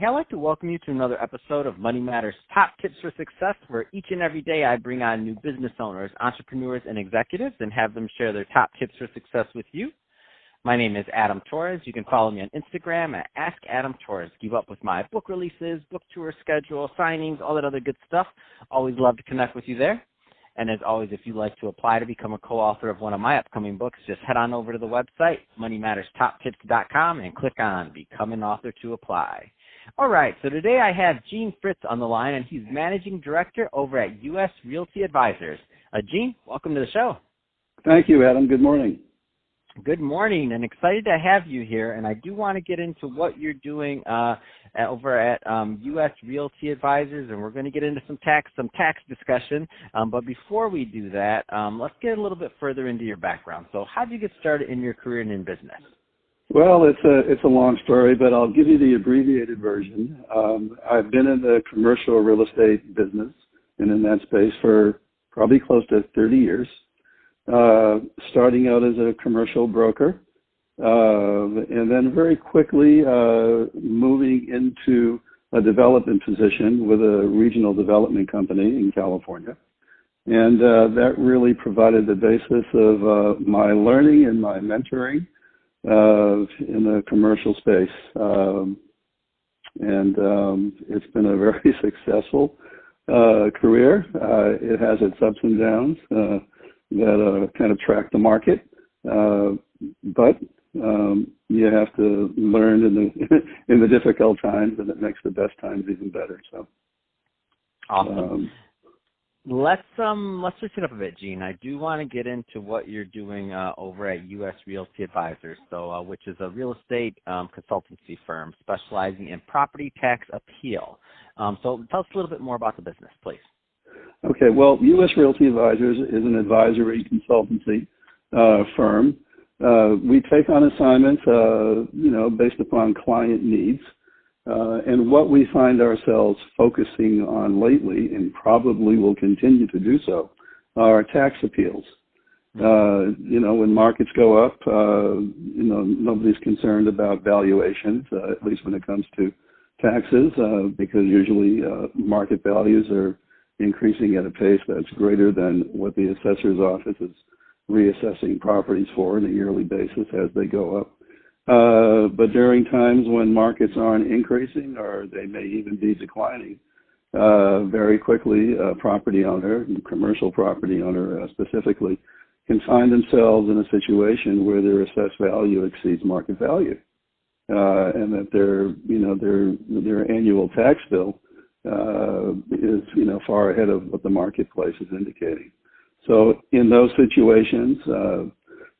Hey, I'd like to welcome you to another episode of Money Matters Top Tips for Success, where each and every day I bring on new business owners, entrepreneurs, and executives and have them share their top tips for success with you. My name is Adam Torres. You can follow me on Instagram at AskAdamTorres. Keep up with my book releases, book tour schedule, signings, all that other good stuff. Always love to connect with you there. And as always, if you'd like to apply to become a co-author of one of my upcoming books, just head on over to the website, moneymatterstoptips.com, and click on Become an Author to apply. All right, so today I have Gene Fritz on the line, and he's Managing Director over at U.S. Realty Advisors. Gene, welcome to the show. Thank you, Adam. Good morning. Good morning, and excited to have you here. And I do want to get into what you're doing over at U.S. Realty Advisors, and we're going to get into some tax discussion. But before we do that, let's get a little bit further into your background. So, how did you get started in your career and in business? Well, it's a long story, but I'll give you the abbreviated version. I've been in the commercial real estate business and in that space for probably close to 30 years. Starting out as a commercial broker, and then very quickly moving into a development position with a regional development company in California. And that really provided the basis of my learning and my mentoring in the commercial space. It's been a very successful career. It has its ups and downs. That kind of track the market, but you have to learn in the difficult times, and it makes the best times even better. So, awesome. Let's switch it up a bit, Gene. I do want to get into what you're doing over at U.S. Realty Advisors, which is a real estate consultancy firm specializing in property tax appeal. So, tell us a little bit more about the business, please. Okay, well, U.S. Realty Advisors is an advisory consultancy firm. We take on assignments, based upon client needs. And what we find ourselves focusing on lately, and probably will continue to do so, are tax appeals. When markets go up, nobody's concerned about valuations, at least when it comes to taxes, because usually market values are increasing at a pace that's greater than what the assessor's office is reassessing properties for on a yearly basis as they go up. But during times when markets aren't increasing, or they may even be declining, very quickly a property owner, commercial property owner specifically, can find themselves in a situation where their assessed value exceeds market value, and that their annual tax bill is far ahead of what the marketplace is indicating. So in those situations,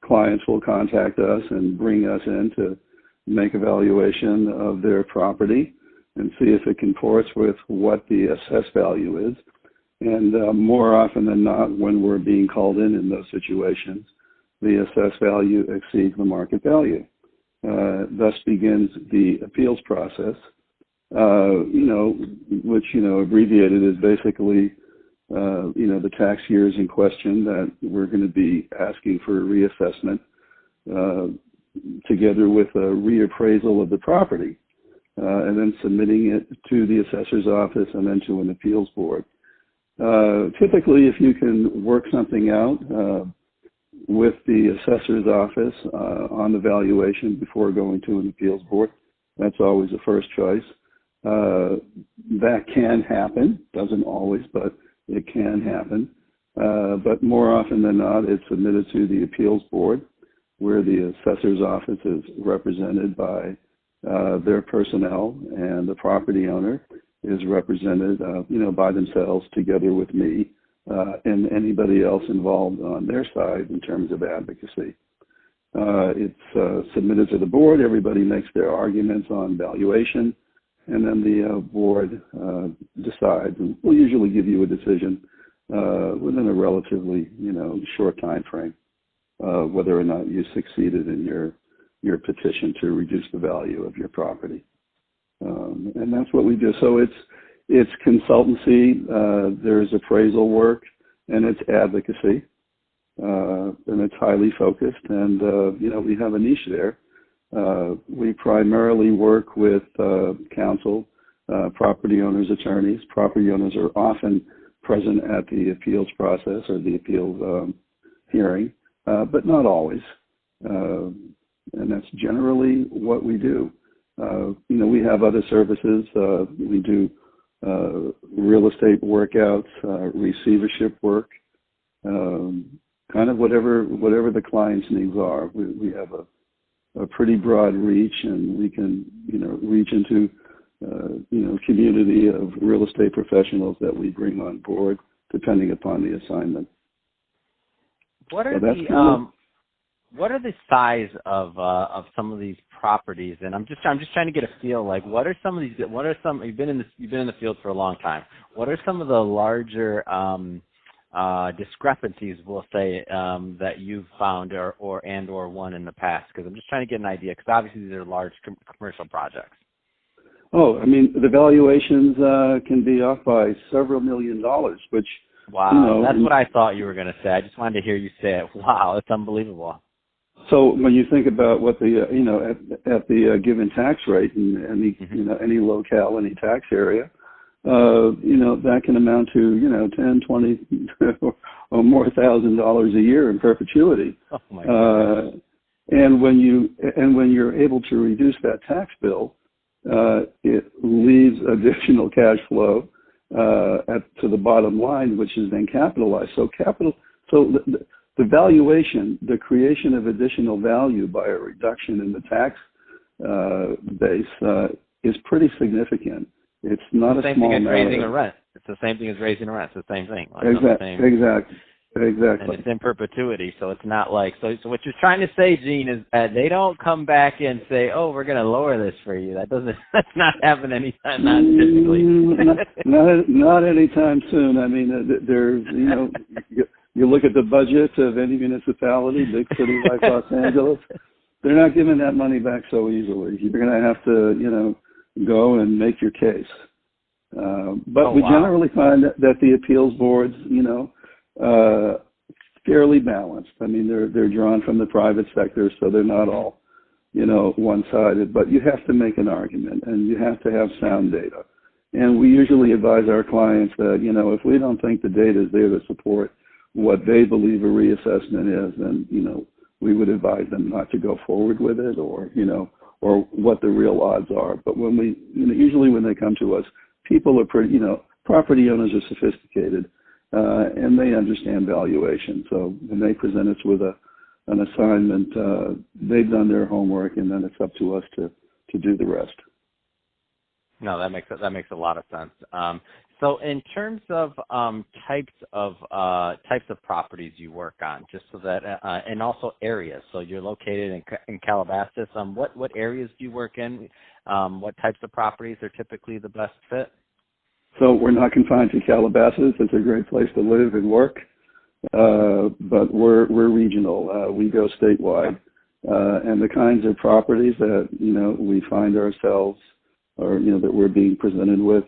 clients will contact us and bring us in to make a valuation of their property and see if it comports with what the assessed value is. And more often than not, when we're being called in those situations, the assessed value exceeds the market value. Thus begins the appeals process. Which, abbreviated is basically, the tax years in question that we're going to be asking for a reassessment, together with a reappraisal of the property, and then submitting it to the assessor's office and then to an appeals board. Typically, if you can work something out with the assessor's office on the valuation before going to an appeals board, that's always the first choice. That can happen, doesn't always, but it can happen. But more often than not, it's submitted to the appeals board, where the assessor's office is represented by their personnel, and the property owner is represented, by themselves together with me and anybody else involved on their side in terms of advocacy. It's submitted to the board. Everybody makes their arguments on valuation, and then the board decides, and we'll usually give you a decision within a relatively, short time frame, whether or not you succeeded in your petition to reduce the value of your property. And that's what we do. So it's consultancy, there's appraisal work, and it's advocacy, and it's highly focused. And, we have a niche there We primarily work with counsel, property owners, attorneys. Property owners are often present at the appeals process or the appeals hearing, but not always. And that's generally what we do. We have other services. We do real estate workouts, receivership work, kind of whatever the client's needs are. We have a pretty broad reach, and we can reach into community of real estate professionals that we bring on board depending upon the assignment. What are what are the size of some of these properties? And I'm just trying to get a feel, like, what are some of these? You've been in the field for a long time. What are some of the larger discrepancies, we'll say, that you've found or won in the past? Because I'm just trying to get an idea, because obviously these are large commercial projects. Oh, I mean, the valuations can be off by several $1 million, which, wow, that's what I thought you were going to say. I just wanted to hear you say it. Wow, it's unbelievable. So when you think about what the at the given tax rate in any locale, any tax area, that can amount to 10, 20 or more $1,000 a year in perpetuity. Oh my goodness. And when you're able to reduce that tax bill, it leaves additional cash flow to the bottom line, which is then capitalized. So the valuation, the creation of additional value by a reduction in the tax base is pretty significant. It's not a small matter. Raising a rent. It's the same thing as raising a rent. It's the same thing. Exactly. And it's in perpetuity, so it's not like so what you're trying to say, Gene, is that they don't come back and say, "Oh, we're going to lower this for you." That's not happening anytime, not typically. not anytime soon. I mean, there's you look at the budget of any municipality, big city like Los Angeles, they're not giving that money back so easily. You're going to have to go and make your case. But we generally find that the appeals boards, fairly balanced. I mean, they're drawn from the private sector, so they're not all, one-sided. But you have to make an argument, and you have to have sound data. And we usually advise our clients that, if we don't think the data is there to support what they believe a reassessment is, then, we would advise them not to go forward with it, or what the real odds are. But when usually when they come to us, people are pretty, property owners are sophisticated. And they understand valuation. So when they present us with an assignment, they've done their homework, and then it's up to us to do the rest. No, that makes a lot of sense. So in terms of types of properties you work on, just so that and also areas. So you're located in Calabasas. What areas do you work in? What types of properties are typically the best fit? So we're not confined to Calabasas. It's a great place to live and work, but we're regional. We go statewide, and the kinds of properties that we find ourselves, or that we're being presented with,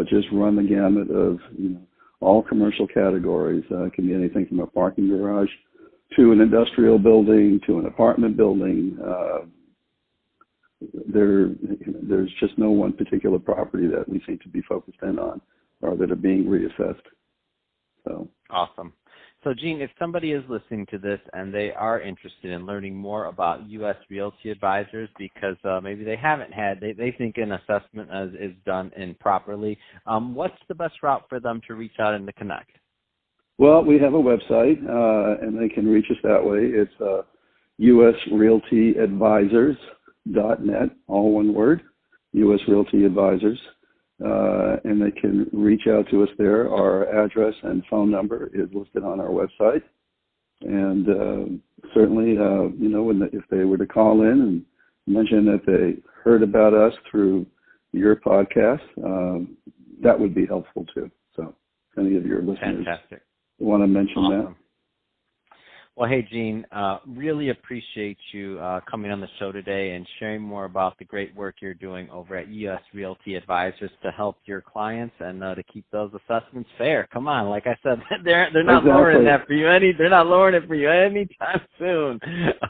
just run the gamut of all commercial categories. It can be anything from a parking garage to an industrial building to an apartment building. There's just no one particular property that we seem to be focused in on or that are being reassessed. So awesome. So, Gene, if somebody is listening to this and they are interested in learning more about U.S. Realty Advisors because maybe they haven't had, they think an assessment is done improperly, what's the best route for them to reach out and to connect? Well, we have a website, and they can reach us that way. It's usrealtyadvisors.net, all one word, U.S. Realty Advisors. And they can reach out to us there. Our address and phone number is listed on our website. And certainly, if they were to call in and mention that they heard about us through your podcast, that would be helpful too. So if any of your listeners want to mention that. Well, hey, Gene, really appreciate you coming on the show today and sharing more about the great work you're doing over at U.S. Realty Advisors to help your clients and to keep those assessments fair. Come on, like I said, they're not lowering that for you. They're not lowering it for you anytime soon.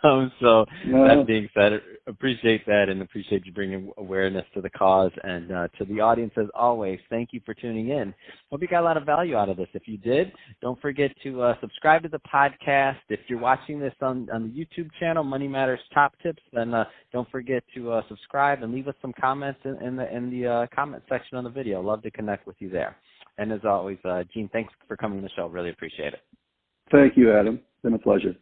That being said, Appreciate that, and appreciate you bringing awareness to the cause. And to the audience, as always, thank you for tuning in. Hope you got a lot of value out of this. If you did, don't forget to subscribe to the podcast. If you're watching this on the YouTube channel, Money Matters Top Tips, then don't forget to subscribe and leave us some comments in the comment section on the video. Love to connect with you there. And as always, Gene, thanks for coming to the show. Really appreciate it. Thank you, Adam. It's been a pleasure.